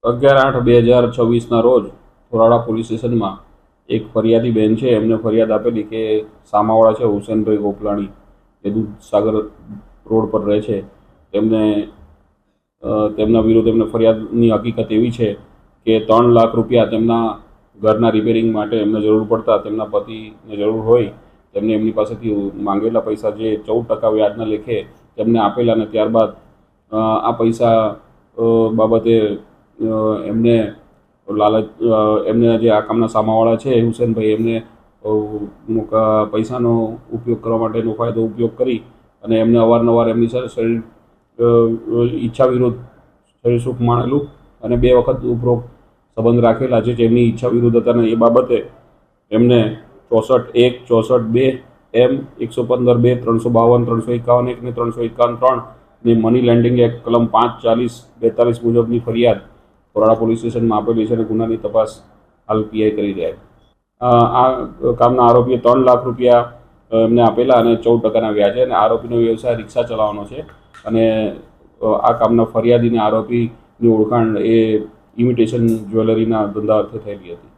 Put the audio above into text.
11/8/2026 રોજ થોરાળા પોલીસ સ્ટેશનમાં એક ફરિયાદી બેન છે, એમને ફરિયાદ આપેલી કે સામાવાળા છે હુસેનભાઈ ગોપલાણી, એ દૂધસાગર રોડ પર રહે છે, તેમના વિરુદ્ધ એમને ફરિયાદની હકીકત એવી છે કે 3 લાખ રૂપિયા તેમના ઘરના રિપેરિંગ માટે એમને જરૂર પડતા, તેમના પતિને જરૂર હોય, તેમને એમની પાસેથી માંગેલા પૈસા જે 14% વ્યાજના લેખે તેમને આપેલા, અને ત્યારબાદ આ પૈસા બાબતે એમને જે આ કામના સામાવાળા છે હુસેનભાઈ, એમને પૈસાનો ઉપયોગ કરવા માટેનો ફાયદો ઉપયોગ કરી અને એમને અવારનવાર એમની સાથે ઈચ્છા વિરુદ્ધ શરીર સુખ માણેલું અને 2 વખત ઉપરોક્ત સંબંધ રાખેલા છે જેમની ઈચ્છા વિરુદ્ધ હતા, અને એ બાબતે એમને 64(1), 64(2), M 115(2), 352, 351(1) ને 351(3) ની મની લેન્ડિંગ એક્ટ કલમ 540-42 મુજબની ફરિયાદ થોરાળા પોલીસ સ્ટેશનમાં આપેલી છે અને ગુનાની તપાસ હાલ પીઆઈ કરી રહ્યા છે. આ કામના આરોપીએ 3 લાખ રૂપિયા એમને આપેલા અને 14%ના વ્યાજે, અને આરોપીનો વ્યવસાય રિક્ષા ચલાવવાનો છે, અને આ કામના ફરિયાદીને આરોપીની ઓળખાણ એ ઇમિટેશન જ્વેલરીના ધંધા અર્થે થયેલી હતી.